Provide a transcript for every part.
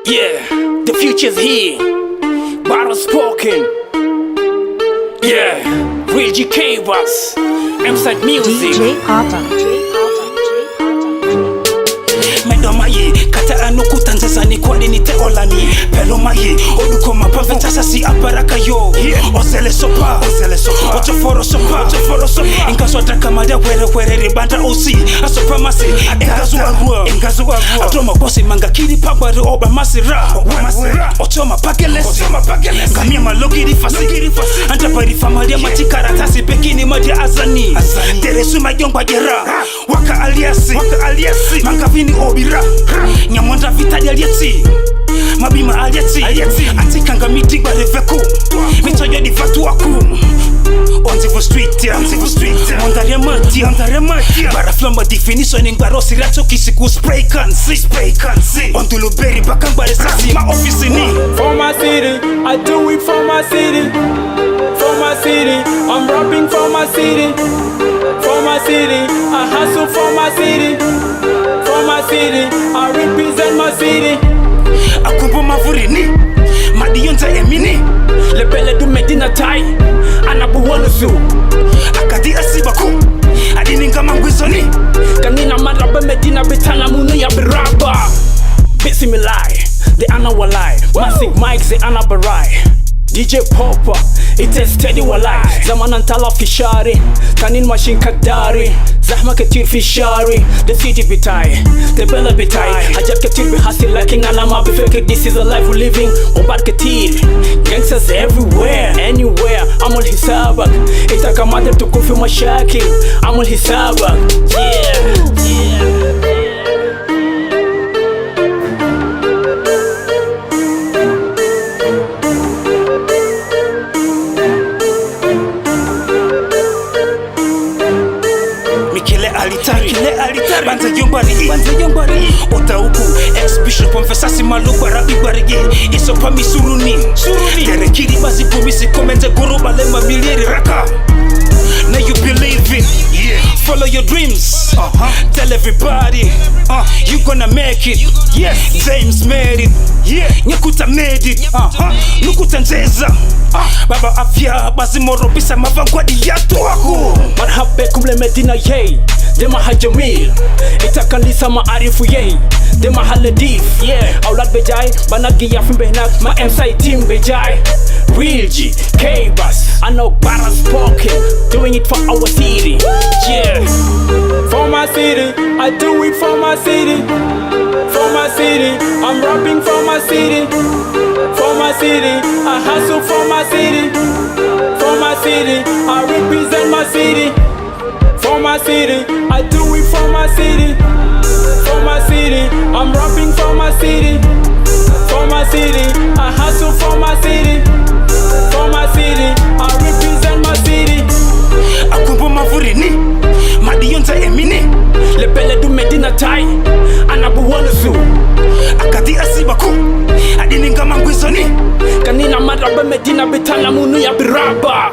Yeah, the future's here. Battle spoken. Yeah, real GK was M-side music. DJ Papa. Medomaye, kata anukuta nzazani kwani nite olani. Pelomaye, odukoma paveta sasi aparaka yo. Ozele sopa, ochoforo sopa. Ingazo atakamada were ribanda osi. Asopa masi, ingazo arua. Atoma bosi manga kiri pagwari oba masira. Otoma pagelesi. Kamia malogiri fasi. Antapari famalia matikaratasi pekini madia azani. Teresu mayongwa jera. Waka aliasi. Manga vini obira. Nyamonda vitali alieti. Mabima alieti. Atikanga miti kwa reveku. Mitoyo di fatu waku. Onzivo street. Mondaria matia. Baraflama definition in barosi rato kisiku spray kansi. Ondulu beri bakang baresasi. Ma office ni. For my city, I do it for my city. For my city, I'm rapping for my city. For my city, I hustle for my city. For my city, I represent my city. Akumbo mavurini, madiyonza emini. Lebele du medina tai, anabu wanusu. Akadi asibaku, adininga mangwizoni. Kanina maraba medina bitana munu ya biraba. Bisi milai, the anawalai. Massive mics, the anabarai. DJ Popper, it is steady walai. Zaman antala fishari, kanin machine kadari. Zahma ketir fishari, the city bitai, the bella bitai. Hajat ketir bihasi liking alama bifeke. This is the life we're living. Obat ketir, gangsters everywhere, anywhere. Amul hisabak, itakamata tukufi mashaki. Amul hisabak, yeah. Kile alitari Banza yombari Otauku Ex-Bishop Mfesasi malugwa rabi barigi Isopa misuruni Tere kiri bazi kumisi Komente guru balema milieri raka Now you believe it, Follow your dreams, Tell everybody, you gonna make it, James made it, Nyakuta made it, Nukuta njeza, Baba afya, bazi moro bisa mavangwadi yatu wako. Marhabe kumle medina yey, Dema hajamil, Itakalisa maarifu yey, Dema haladif, Aulad bejai, Banagi yafim behnak, Ma M-side team bejai. Real G, K-Bus, I know Barras spoken, doing it for our city, For my city, I do it for my city. For my city, I'm rapping for my city. For my city, I hustle for my city. For my city, I represent my city. For my city, I do it for my city. For my city, I'm rapping for my city. For my city, I hustle for my city. For my city, I represent my city. Akumbo mavurini, madiyonza emini. Lebele du medina tai, anabu wanusu. Akadi asibaku, adininga mangwizoni. Kanina maraba medina bitana munu ya biraba.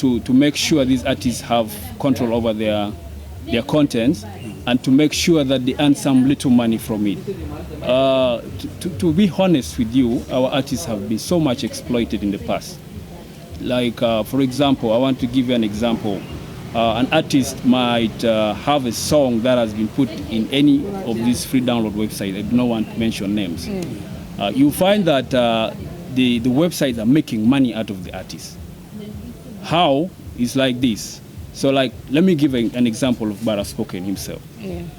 to make sure these artists have control over their contents, and to make sure that they earn some little money from it. To be honest with you, our artists have been so much exploited in the past. Like, for example, I want to give you an example. An artist might have a song that has been put in any of these free download websites. I do not want to mention names. You find that the websites are making money out of the artist. How? It's like this. So, like, let me give an example of Bara Spoken himself.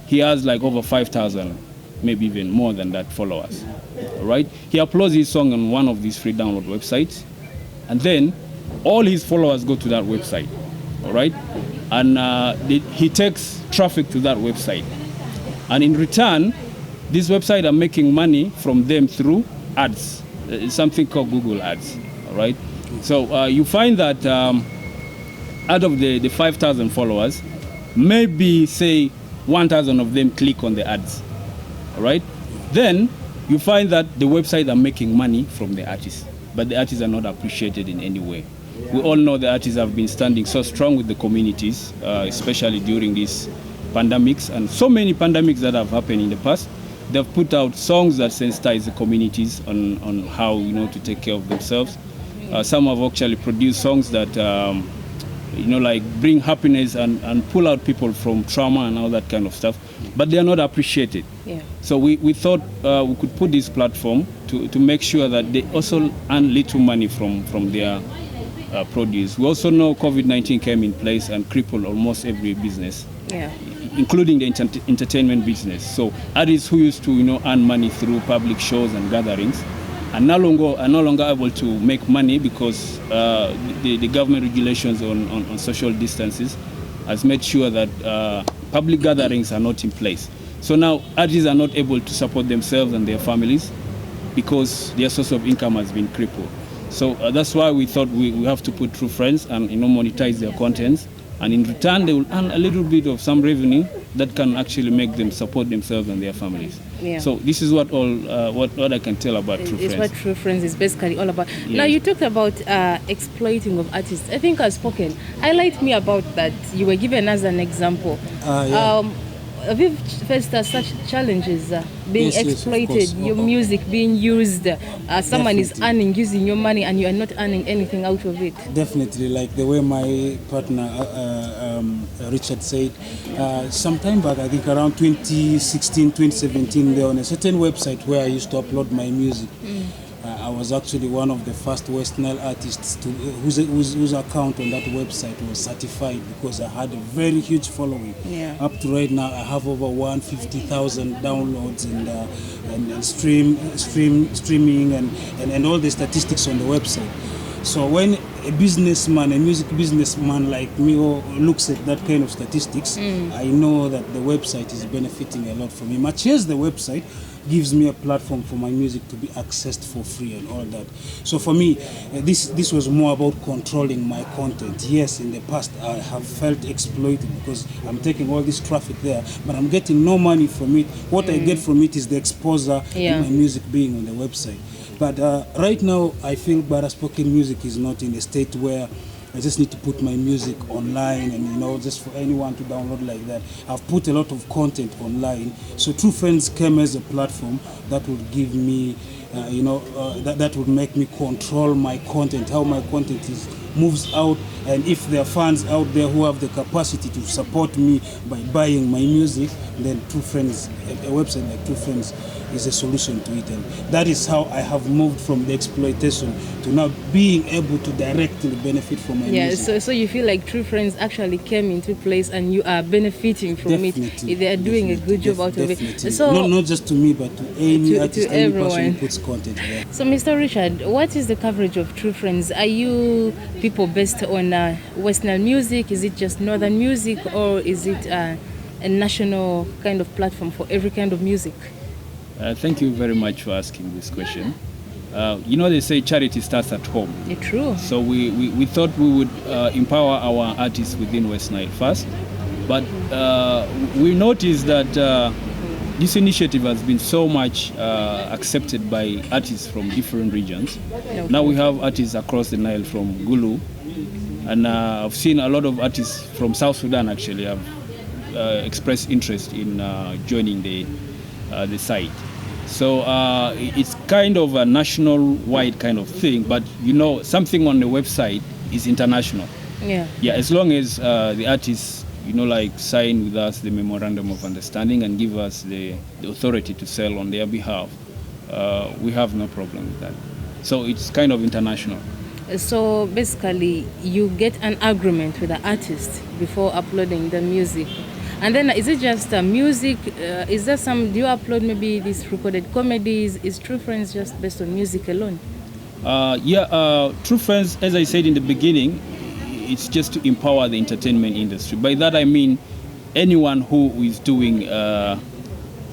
He has like over 5,000, maybe even more than that, followers. Right? He uploads his song on one of these free download websites, and then all his followers go to that website. All right? And he takes traffic to that website. And in return, these websites are making money from them through ads. It's something called Google Ads. All right? So you find that out of the 5,000 followers, maybe say 1,000 of them click on the ads. All right? Then you find that the websites are making money from the artists, but the artists are not appreciated in any way. We all know the artists have been standing so strong with the communities, especially during these pandemics, and so many pandemics that have happened in the past. They've put out songs that sensitize the communities on how, to take care of themselves. Some have actually produced songs that like bring happiness and pull out people from trauma and all that kind of stuff, but they are not appreciated. So we thought we could put this platform to make sure that they also earn little money from their produce. We also know COVID-19 came in place and crippled almost every business, including the entertainment business. So artists who used to earn money through public shows and gatherings are no longer able to make money because the government regulations on social distances has made sure that public gatherings are not in place. So now artists are not able to support themselves and their families because their source of income has been crippled. So that's why we thought we have to put True Friends and monetize their contents, and in return they will earn a little bit of some revenue that can actually make them support themselves and their families. So this is what I can tell about True Friends. It's what True Friends is basically all about. Now you talked about exploiting of artists. I think I've spoken. Highlight me about that. You were given as an example. Have you faced such challenges, being exploited, your music being used, someone is earning using your money and you are not earning anything out of it? Definitely, like the way my partner Richard said, some time back, I think around 2016, 2017, there on a certain website where I used to upload my music. I was actually one of the first West Nile artists whose account on that website was certified because I had a very huge following. Up to right now, I have over 150,000 downloads and streaming and all the statistics on the website. So when a music businessman like me looks at that kind of statistics, I know that the website is benefiting a lot from me. Much as the website gives me a platform for my music to be accessed for free and all that. So for me, this was more about controlling my content. Yes, in the past I have felt exploited because I'm taking all this traffic there, but I'm getting no money from it. What I get from it is the exposure of my music being on the website. But right now, I feel Bara Spoken music is not in a state where I just need to put my music online and, just for anyone to download like that. I've put a lot of content online. So True Friends came as a platform that would give me, that would make me control my content, how my content moves out. And if there are fans out there who have the capacity to support me by buying my music, then True Friends, a website like True Friends, is a solution to it. And that is how I have moved from the exploitation to now being able to directly benefit from my music. So you feel like True Friends actually came into place and you are benefiting from it. They are doing a good job out of it. So not just to me, but to any artist, any person who puts content there. So Mr. Richard, what is the coverage of True Friends? Are you people based on West Nile music? Is it just northern music, or is it a national kind of platform for every kind of music? Thank you very much for asking this question. They say charity starts at home. True. So we thought we would empower our artists within West Nile first, but we noticed that this initiative has been so much accepted by artists from different regions. Now we have artists across the Nile, from Gulu, And I've seen a lot of artists from South Sudan actually have expressed interest in joining the site. So it's kind of a national-wide kind of thing, but something on the website is international. Yeah. Yeah, as long as the artists, sign with us the memorandum of understanding and give us the authority to sell on their behalf, we have no problem with that. So it's kind of international. So basically, you get an agreement with the artist before uploading the music. And then is it just music? Is there do you upload maybe these recorded comedies? Is True Friends just based on music alone? True Friends, as I said in the beginning, it's just to empower the entertainment industry. By that I mean anyone who is doing,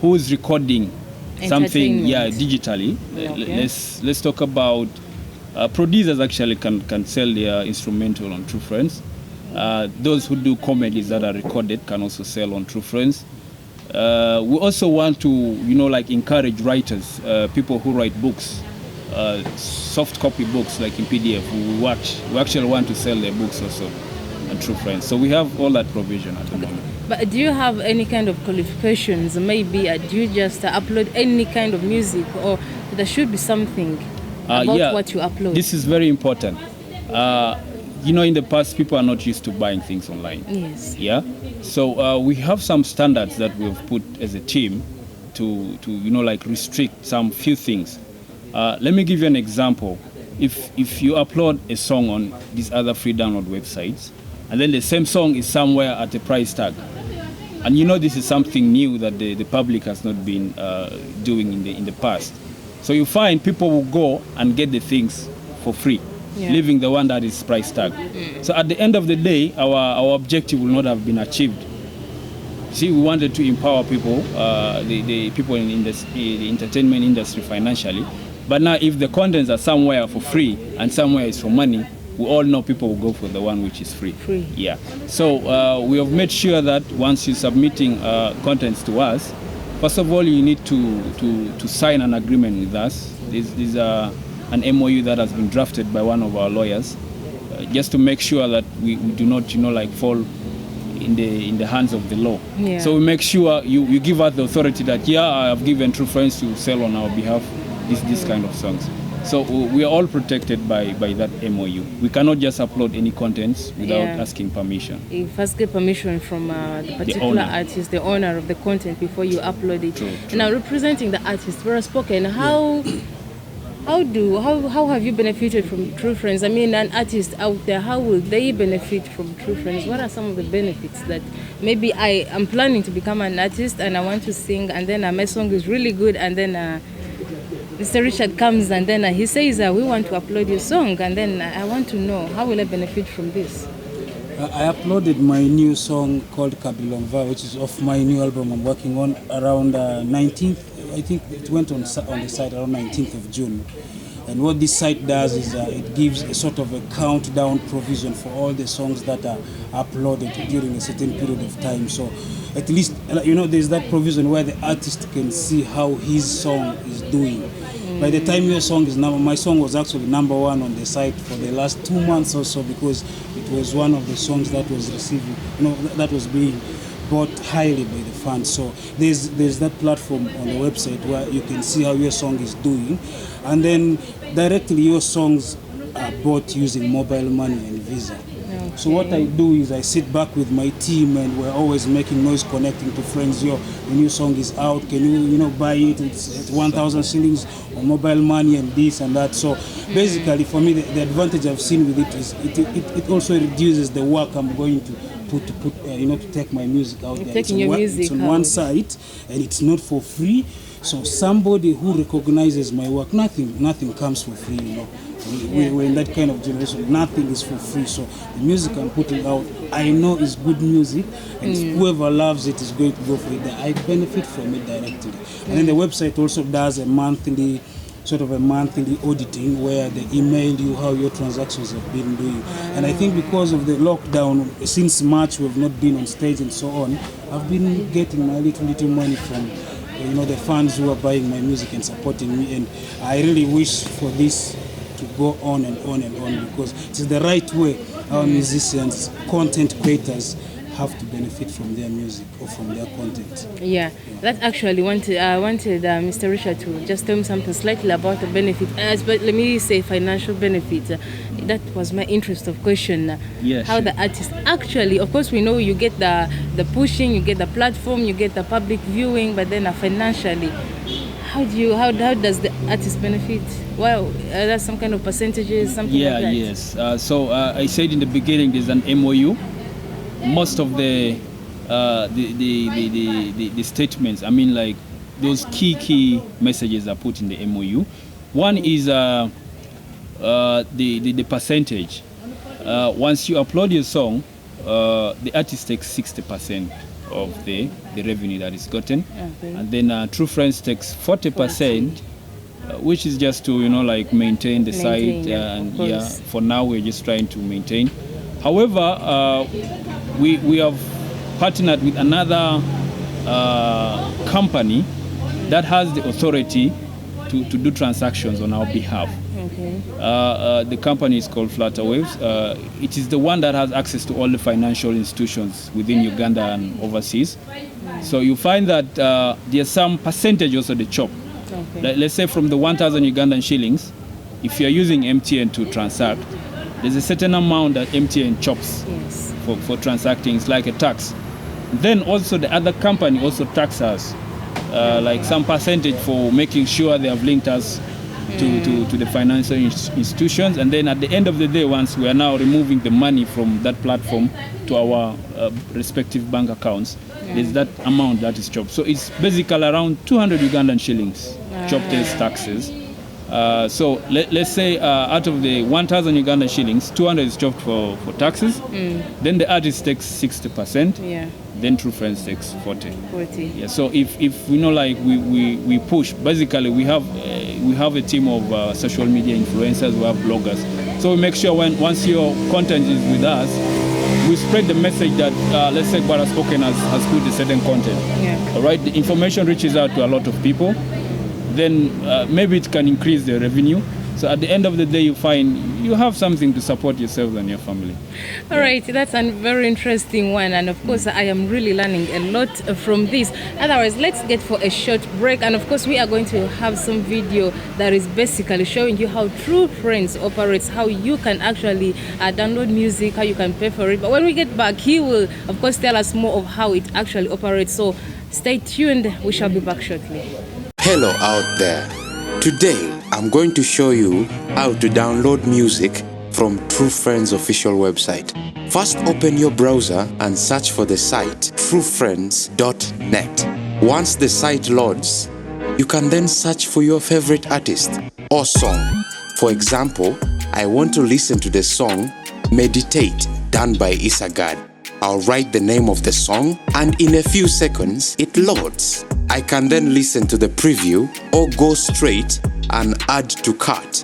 who is recording something, digitally. Okay. Let's talk about producers actually can sell their instrumental on True Friends. Those who do comedies that are recorded can also sell on True Friends. We also want to, encourage writers, people who write books, soft copy books like in PDF. We actually want to sell their books also on True Friends. So we have all that provision at the moment. But do you have any kind of qualifications? Maybe do you just upload any kind of music, or there should be something about what you upload? This is very important. In the past, people are not used to buying things online. Yes. Yeah. So we have some standards that we've put as a team to restrict some few things. Let me give you an example. If you upload a song on these other free download websites, and then the same song is somewhere at a price tag, and this is something new that the public has not been doing in the past. So you find people will go and get the things for free, leaving the one that is price tag. So at the end of the day, our objective will not have been achieved. See, we wanted to empower people, the people in the entertainment industry financially. But now if the contents are somewhere for free and somewhere is for money, we all know people will go for the one which is free. Yeah. So we have made sure that once you're submitting contents to us, first of all, you need to sign an agreement with us. These are an MOU that has been drafted by one of our lawyers, just to make sure that we do not, fall in the hands of the law. Yeah. So we make sure you give us the authority that, I have given True Friends to sell on our behalf this kind of songs. So we are all protected by that MOU. We cannot just upload any contents without asking permission. You first get permission from the particular artist, the owner of the content, before you upload it. True. Now, representing the artist, very spoken, how have you benefited from True Friends? I mean, an artist out there, how will they benefit from True Friends? What are some of the benefits that maybe I am planning to become an artist and I want to sing, and then my song is really good, and then Mr. Richard comes and then he says, we want to upload your song, and then I want to know, how will I benefit from this? I uploaded my new song called Kabilomva, which is off my new album I'm working on, around 19th. I think it went on the site around 19th of June. And what this site does is it gives a sort of a countdown provision for all the songs that are uploaded during a certain period of time. So at least, there's that provision where the artist can see how his song is doing. By the time your song is my song was actually number one on the site for the last 2 months or so, because it was one of the songs that was receiving, that was being bought highly by the fans. So there's that platform on the website where you can see how your song is doing, and then directly your songs are bought using mobile money and Visa. Okay. So what I do is I sit back with my team, and we're always making noise, connecting to friends. The new song is out. Can you buy it? It's 1,000 shillings on mobile money and this and that. So basically, for me, the advantage I've seen with it is it also reduces the work I'm going to take my music out there. It's on one site, and it's not for free. So somebody who recognizes my work, nothing comes for free. We're in that kind of generation. Nothing is for free. So the music I'm putting out, I know is good music, and whoever loves it is going to go for it. I benefit from it directly. And then the website also does a monthly auditing where they email you how your transactions have been doing. And I think because of the lockdown, since March we've not been on stage and so on, I've been getting my little money from the fans who are buying my music and supporting me. And I really wish for this to go on and on and on, because it is the right way. Our musicians, content creators, have to benefit from their music or from their content. Yeah, that actually I wanted Mr. Richard to just tell me something slightly about the benefit. But let me say financial benefit. That was my interest of question. Yeah, how sure. the artist actually, of course, we know you get the pushing, you get the platform, you get the public viewing, but then financially, how does the artist benefit? Well, that's some kind of percentages, something like that. Yes. So I said in the beginning, there's an MOU. Most of the statements, I mean, like those key messages are put in the MOU. One is the percentage. Once you upload your song, the artist takes 60% of the revenue that is gotten, Okay. and then True Friends takes 40%, which is just to maintain the Maintain, site, yeah, of course. for now we're just trying to maintain. However, we have partnered with another company that has the authority to do transactions on our behalf. Okay. The company is called Flutterwaves. It is the one that has access to all the financial institutions within Uganda and overseas. So you find that there's some percentage also they chop. Okay. Let's say from the 1,000 Ugandan shillings, if you're using MTN to transact, there's a certain amount that MTN chops Yes. for transacting. It's like a tax. Then also the other company also tax us, like some percentage for making sure they have linked us to the financial institutions. And then at the end of the day, once we are now removing the money from that platform to our respective bank accounts, there's that amount that is chopped. So it's basically around 200 Ugandan shillings chopped as taxes. So let's say out of the 1,000 Uganda shillings, 200 is chopped for taxes. Then the artist takes 60%. Yeah. Then True Friends takes 40. 40. Yeah. So if we push, basically we have a team of social media influencers, we have bloggers. So we make sure once your content is with us, we spread the message that let's say Bara Spoken has put a certain content. Yeah. All right. The information reaches out to a lot of people. Then maybe it can increase the revenue. So at the end of the day, you find you have something to support yourself and your family. All right, that's a very interesting one, and of course I am really learning a lot from this. Otherwise, let's get for a short break, and of course we are going to have some video that is basically showing you how True Friends operates, how you can actually download music, how you can pay for it. But when we get back, he will of course tell us more of how it actually operates. So stay tuned, we shall be back shortly. Hello out there. Today I'm going to show you how to download music from True Friends official website. First open your browser and search for the site truefriends.net. Once the site loads, you can then search for your favorite artist or song. For example, I want to listen to the song Meditate done by Isagad. I'll write the name of the song and in a few seconds it loads. I can then listen to the preview or go straight and add to cart.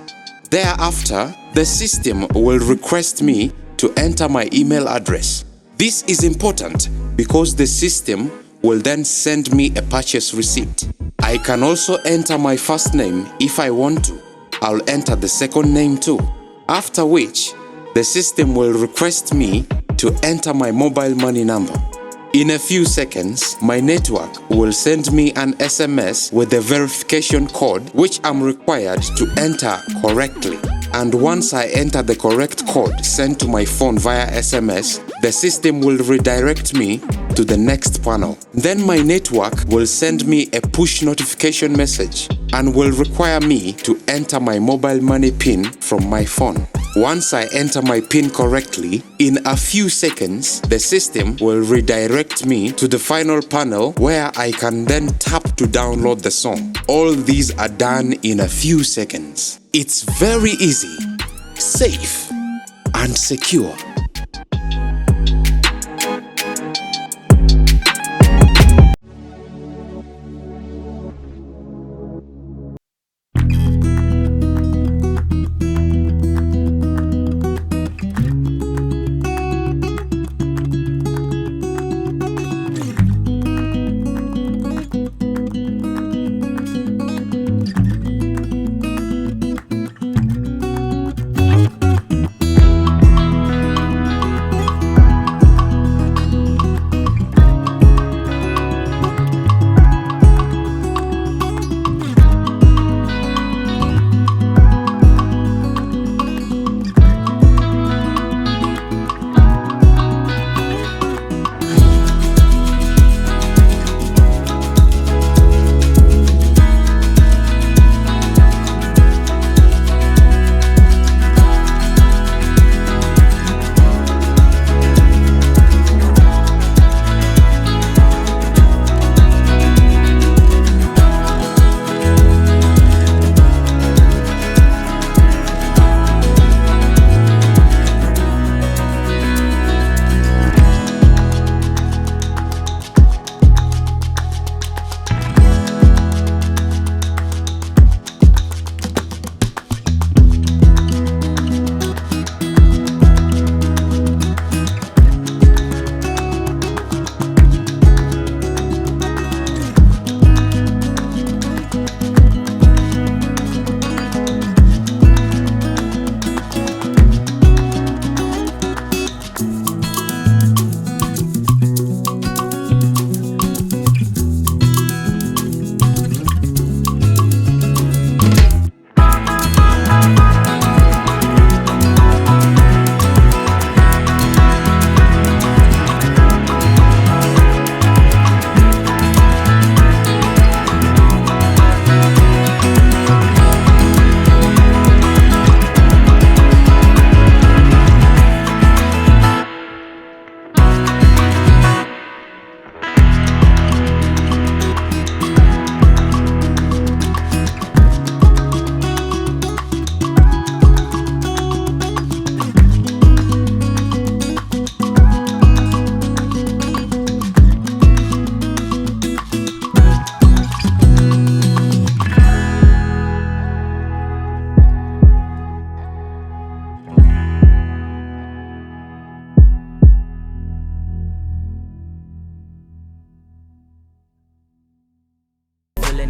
Thereafter, the system will request me to enter my email address. This is important because the system will then send me a purchase receipt. I can also enter my first name if I want to. I'll enter the second name too. After which, the system will request me to enter my mobile money number. In a few seconds, my network will send me an SMS with the verification code which I'm required to enter correctly. And once I enter the correct code sent to my phone via SMS, the system will redirect me to the next panel. Then my network will send me a push notification message and will require me to enter my mobile money PIN from my phone. Once I enter my PIN correctly, in a few seconds, the system will redirect me to the final panel where I can then tap to download the song. All these are done in a few seconds. It's very easy, safe, and secure.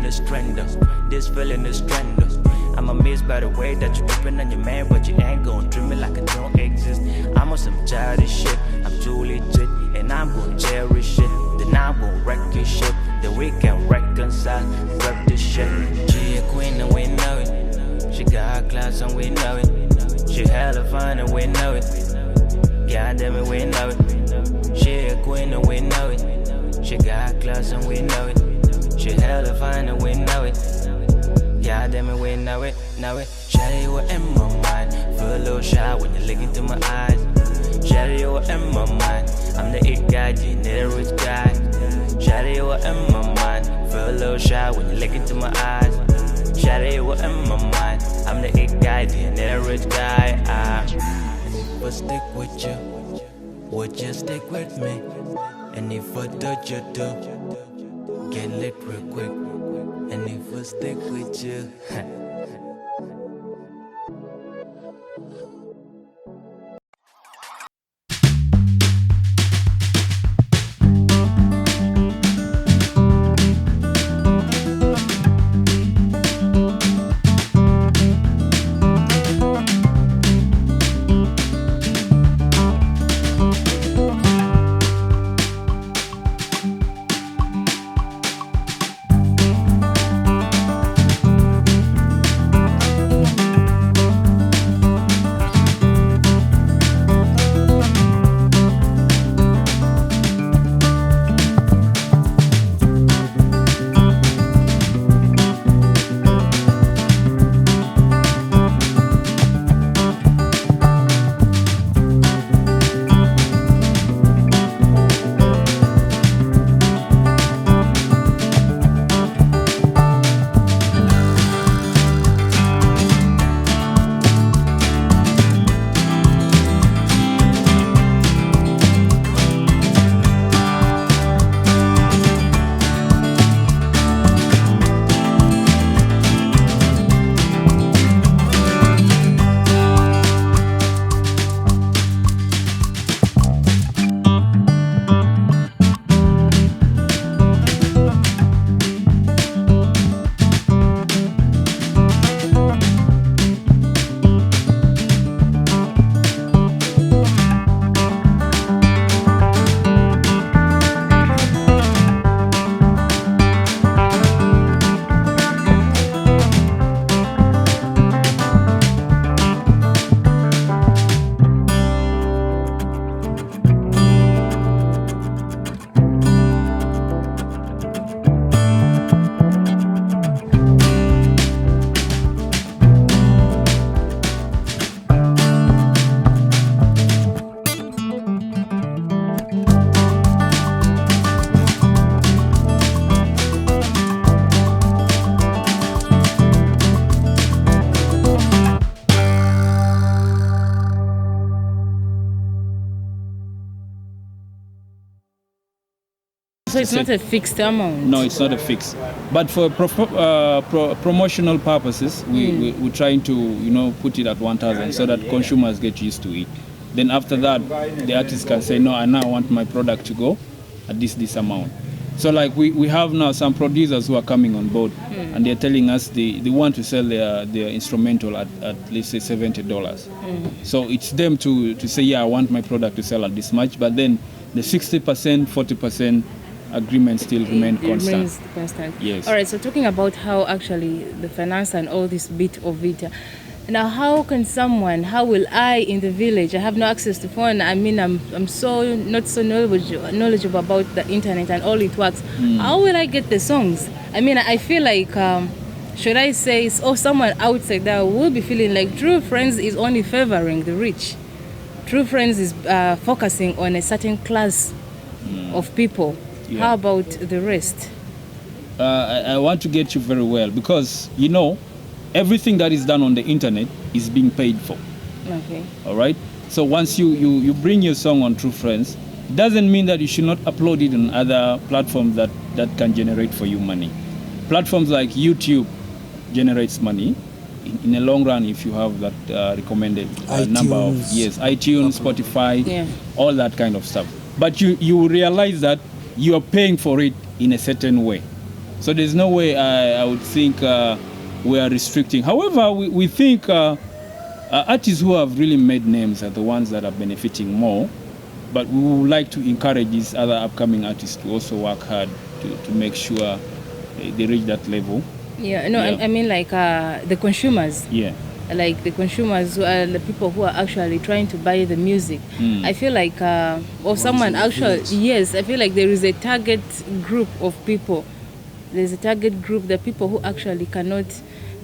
is trend. This feeling is trend. I'm amazed by the way that you tripping on your man, but you ain't gon' treat me like I don't exist. I'm on some childish shit, I'm too legit, and I'm gon' cherish it. Then I'm gon' wreck your shit, then we can reconcile, wreck this shit. She a queen and we know it. She got her class and we know it. She hella fine and we know it. God damn it, we know it. She a queen and we know it. She got her class and we know it. She hella fine and we know it. Yeah, damn it, we know it, know it. Shawty, you were in my mind. Feel a little shy when you look into my eyes. Shawty, you were in my mind. I'm the it guy, you need a rich guy. Shawty, you were in my mind. Feel a little shy when you look into my eyes. Shawty, you were in my mind. I'm the it guy, you need a rich guy. And if I stick with you, would you stick with me? And if I touch you too, get lit real quick. And if I stick with you, So it's not a fixed amount? No, it's not a fix. But for promotional purposes, we're trying to, put it at 1,000 so that consumers get used to it. Then after that, the artist can say, no, I now want my product to go at this amount. So like we have now some producers who are coming on board and they're telling us they want to sell their instrumental at let's say $70. So it's them to say, yeah, I want my product to sell at this much, but then the 60%, 40% agreement still remain constant. Remains constant. Yes. All right, so talking about how actually the finance and all this bit of it, now how will I in the village, I have no access to phone, I mean I'm so not so knowledgeable about the internet and all it works, how will I get the songs? I mean, I feel like, should I say, someone outside there will be feeling like True Friends is only favoring the rich. True Friends is focusing on a certain class of people. Yeah. How about the rest? I want to get you very well because, everything that is done on the internet is being paid for. Okay. All right? So once you bring your song on True Friends, it doesn't mean that you should not upload it on other platforms that can generate for you money. Platforms like YouTube generates money in the long run if you have that recommended number of iTunes, Spotify, all that kind of stuff. But you realize that you are paying for it in a certain way. So there's no way I would think we are restricting. However, we think artists who have really made names are the ones that are benefiting more. But we would like to encourage these other upcoming artists to also work hard to make sure they reach that level. Yeah, no, I mean like the consumers. Yeah. Like the consumers who are the people who are actually trying to buy the music. I feel like, or someone actually, yes, I feel like there is a target group of people. There's a target group, the people who actually cannot,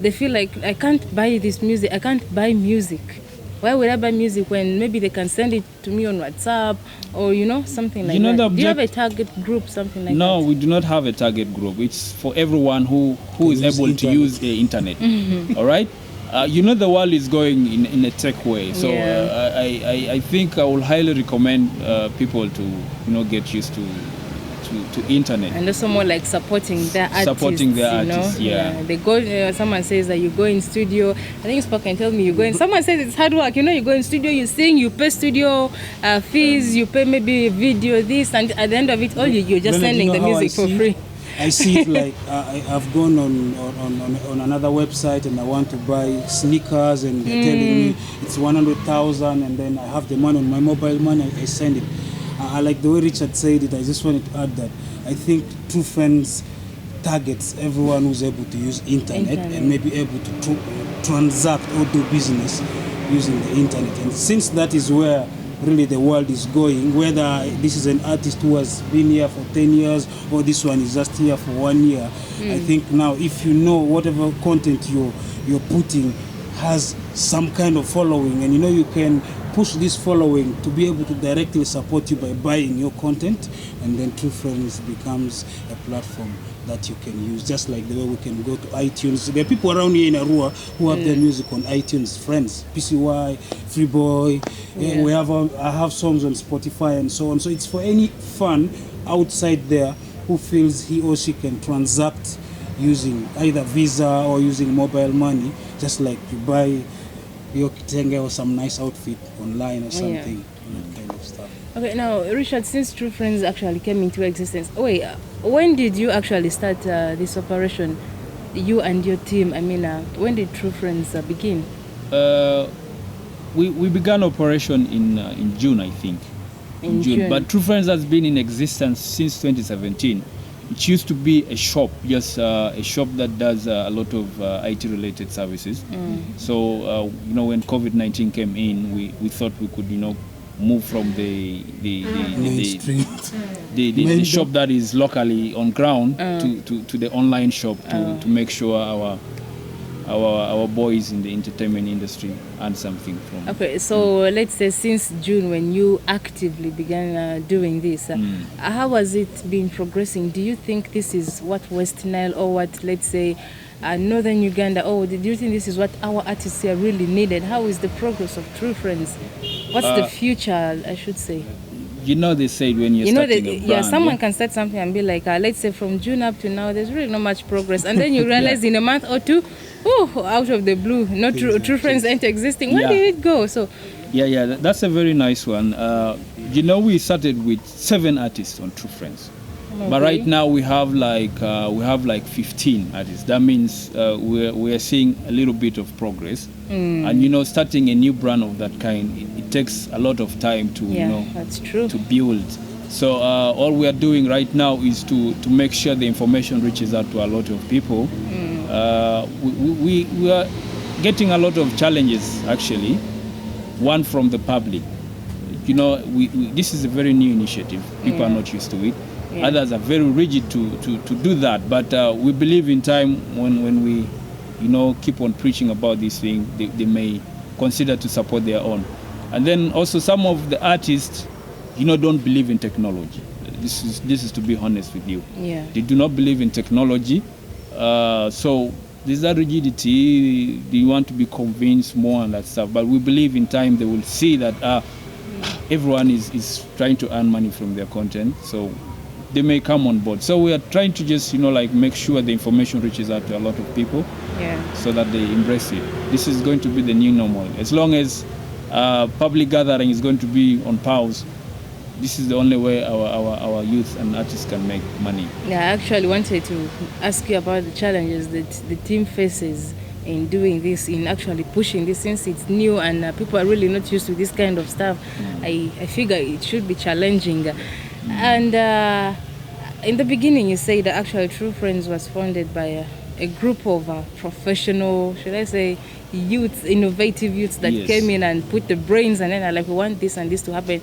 they feel like, I can't buy this music, I can't buy music. Why would I buy music when maybe they can send it to me on WhatsApp or, something like that? Do you have a target group, something like that? No, we do not have a target group. It's for everyone who is able to use the internet. All right? The world is going in a tech way. So I think I will highly recommend people to, get used to internet. And also more like supporting their artists. Yeah. They go, someone says that you go in studio. I think Spoken tell me you go in. Someone says it's hard work. You go in studio, you sing, you pay studio fees, you pay maybe video this, and at the end of it all, you're just sending the music for free. I see it like I've gone on another website and I want to buy sneakers and they're telling me it's 100,000 and then I have the money on my mobile money, I send it. I like the way Richard said it. I just wanted to add that I think True Friends targets everyone who's able to use internet. And maybe able to transact or do business using the internet. And since that is where really the world is going, whether this is an artist who has been here for 10 years or this one is just here for 1 year, I think now if you know whatever content you're putting has some kind of following, and you can push this following to be able to directly support you by buying your content, and then True Friends becomes a platform that you can use, just like the way we can go to iTunes. There are people around here in Arua who have their music on iTunes, Friends, PCY, Freeboy. I have songs on Spotify and so on. So it's for any fan outside there who feels he or she can transact using either Visa or using mobile money, just like you buy your kitenge or some nice outfit online or something, that kind of stuff. Okay, now Richard, since True Friends actually came into existence, when did you actually start this operation, you and your team? I mean, when did True Friends begin? We began operation in June, I think. In June. But True Friends has been in existence since 2017. It used to be a shop, just a shop that does a lot of IT-related services. So, when COVID-19 came in, we thought we could, move from the shop that is locally on ground to the online shop to make sure our boys in the entertainment industry earn something from. Okay, so let's say since June when you actively began doing this, how has it been progressing? Do you think this is what West Nile or what, let's say, Northern Uganda, do you think this is what our artists here really needed? How is the progress of True Friends? What's the future, I should say? They said when you're starting a brand, someone can start something and be like, let's say from June up to now, there's really not much progress. And then you realize in a month or two, out of the blue, True Friends ain't existing. Where did it go? So, that's a very nice one. We started with 7 artists on True Friends. Okay. But right now we have like 15 artists. That means we are seeing a little bit of progress. And starting a new brand of that kind, it takes a lot of time to that's true. To build. So all we are doing right now is to make sure the information reaches out to a lot of people. We are getting a lot of challenges actually. One from the public. This is a very new initiative. People are not used to it. Others are very rigid to do that. But we believe in time when we, keep on preaching about this thing, they may consider to support their own. And then also some of the artists, don't believe in technology. This is to be honest with you. Yeah. They do not believe in technology. So there's that rigidity. They want to be convinced more and that stuff. But we believe in time they will see that everyone is trying to earn money from their content. So they may come on board. So we are trying to just, make sure the information reaches out to a lot of people so that they embrace it. This is going to be the new normal. As long as public gathering is going to be on pause, this is the only way our youth and artists can make money. Yeah, I actually wanted to ask you about the challenges that the team faces in doing this, in actually pushing this, since it's new and people are really not used to this kind of stuff. I figure it should be challenging. And in the beginning, you say that actually True Friends was founded by a group of professional, should I say, youths, innovative youths that came in and put the brains, and then are like, we want this and this to happen.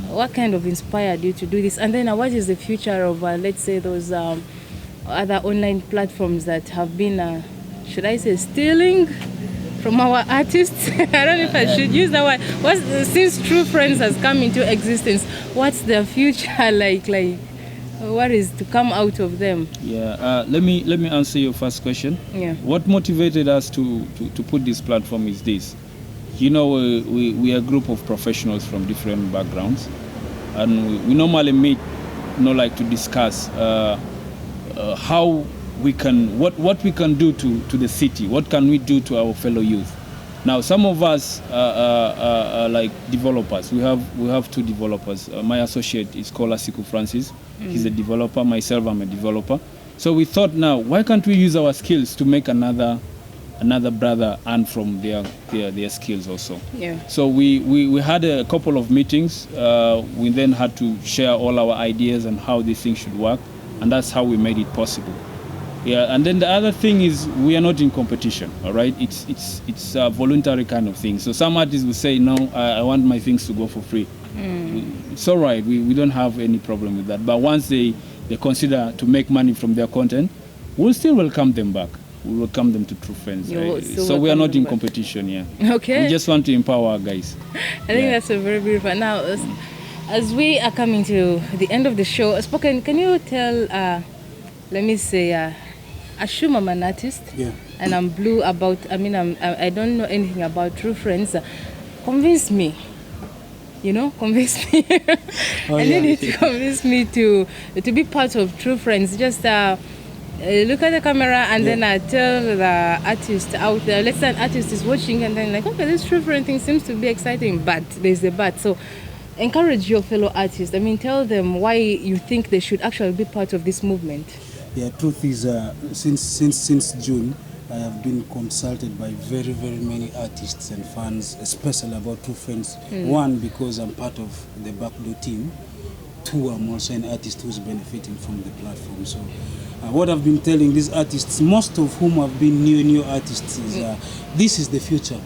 What kind of inspired you to do this? And then what is the future of, let's say, those other online platforms that have been, should I say, stealing from our artists? I don't know if I should use that word. Since True Friends has come into existence, what's the future like? What is to come out of them? Yeah, let me answer your first question. Yeah. What motivated us to put this platform is this. You know, we are a group of professionals from different backgrounds, and we normally meet, like to discuss how we can, what we can do to the city, what can we do to our fellow youth. Now, some of us are like developers. We have two developers. My associate is called Asiku Francis. He's a developer. Myself, I'm a developer. So we thought, now, why can't we use our skills to make another brother earn from their skills also? Yeah. So we had a couple of meetings. We then had to share all our ideas and how this thing should work, and that's how we made it possible. Yeah, and then the other thing is we are not in competition, all right? It's a voluntary kind of thing. So some artists will say, no, I want my things to go for free. It's all right, we don't have any problem with that. But once they consider to make money from their content, we'll still welcome them back. We'll welcome them to True Friends. So we are not in competition, yeah. Okay. We just want to empower our guys. I think that's a very beautiful. Now, as we are coming to the end of the show, Spoken, can you tell, let me say, assume I'm an artist, and I'm blue about, I don't know anything about True Friends. Convince me, convince me. I need you to convince me to be part of True Friends. Just look at the camera and then I tell the artist out there, let's say an artist is watching and then like, okay, this True Friend thing seems to be exciting, but there's a but. So encourage your fellow artists. Tell them why you think they should actually be part of this movement. Yeah, truth is, since June, I have been consulted by very, very many artists and fans, especially about True Friends. One, because I'm part of the backdoor team. Two, I'm also an artist who's benefiting from the platform. So what I've been telling these artists, most of whom have been new artists, is this is the future.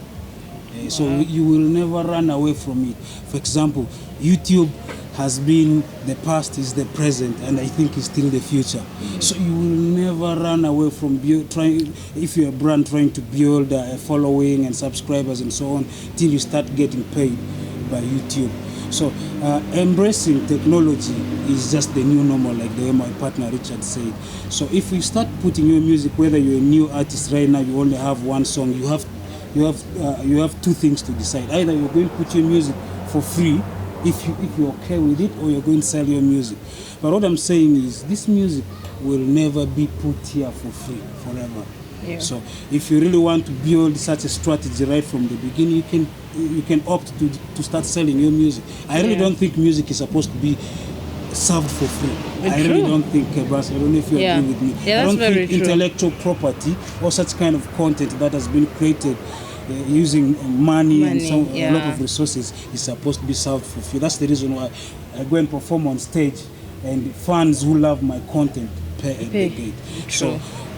So you will never run away from it. For example, YouTube has been the past, is the present, and I think is still the future. So you will never run away from if you're a brand trying to build a following and subscribers and so on, till you start getting paid by YouTube. So embracing technology is just the new normal, like the way my partner Richard said. So if you start putting your music, whether you're a new artist right now, you only have one song, you have two things to decide. Either you're going to put your music for free, if you're okay with it, or you're going to sell your music. But what I'm saying is this music will never be put here for free forever. Yeah. So if you really want to build such a strategy right from the beginning, you can opt to start selling your music. I really don't think music is supposed to be served for free. I really don't think, Brass, I don't know if you agree with me. Yeah, I don't think intellectual property or such kind of content that has been created using money and a lot of resources is supposed to be served for free. That's the reason why I go and perform on stage, and fans who love my content pay at the gate. So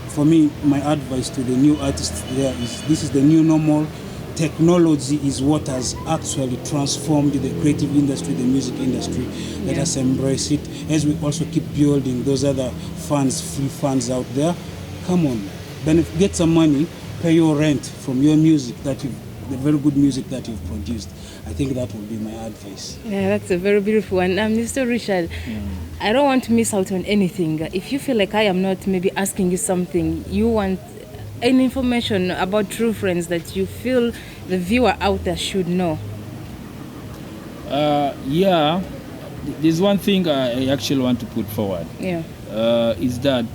for me, my advice to the new artists there is this is the new normal. Technology is what has actually transformed the creative industry, the music industry. Let us embrace it as we also keep building those other fans, free fans out there. Come on, get some money, pay your rent from your music the very good music that you've produced. I think that would be my advice. Yeah, that's a very beautiful one. Mr. Richard, I don't want to miss out on anything. If you feel like I am not maybe asking you something, you want any information about True Friends that you feel the viewer out there should know? There's one thing I actually want to put forward. Is that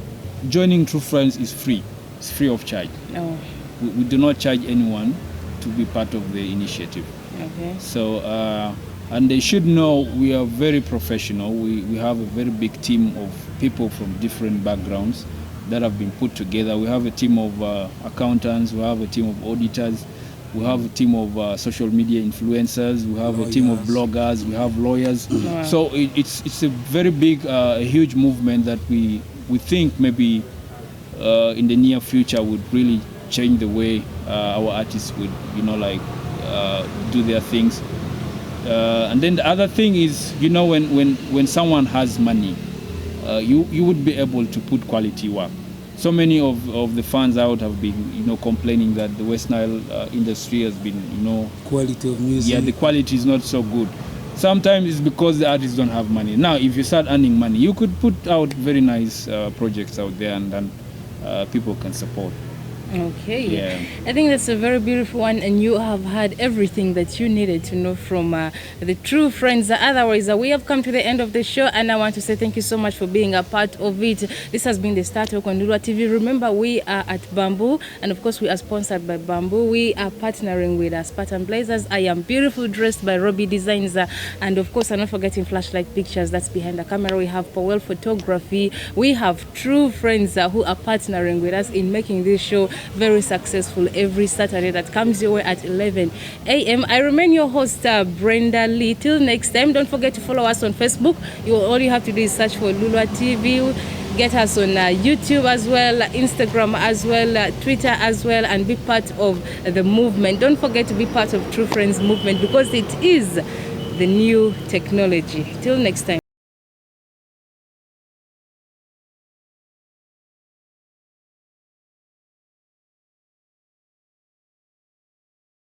joining True Friends is free. It's free of charge. We do not charge anyone to be part of the initiative. Okay. So, and they should know we are very professional. We have a very big team of people from different backgrounds that have been put together. We have a team of accountants, we have a team of auditors, we have a team of social media influencers, we have a team of bloggers, we have lawyers. Wow. So it's a very big, a huge movement that we think maybe in the near future would really change the way our artists would, do their things. And then the other thing is, when someone has money, you would be able to put quality work. So many of the fans out have been, complaining that the West Nile industry has been, quality of music. Yeah, the quality is not so good. Sometimes it's because the artists don't have money. Now, if you start earning money, you could put out very nice projects out there, and then people can support. Okay. Yeah. I think that's a very beautiful one, and you have had everything that you needed to know from the true friends. Otherwise, we have come to the end of the show, and I want to say thank you so much for being a part of it. This has been the Star Talk on Lulua TV. Remember, we are at Bamboo, and of course, we are sponsored by Bamboo. We are partnering with Spartan Blazers. I am beautiful dressed by Robby Designs, and of course, I'm not forgetting Flashlight Pictures. That's behind the camera. We have Powell Photography. We have true friends who are partnering with us in making this show very successful every Saturday that comes your way at 11 a.m. I remain your host, Brenda Lee. Till next time, don't forget to follow us on Facebook. All you have to do is search for Lulua TV. Get us on YouTube as well, Instagram as well, Twitter as well, and be part of the movement. Don't forget to be part of True Friends movement, because it is the new technology. Till next time.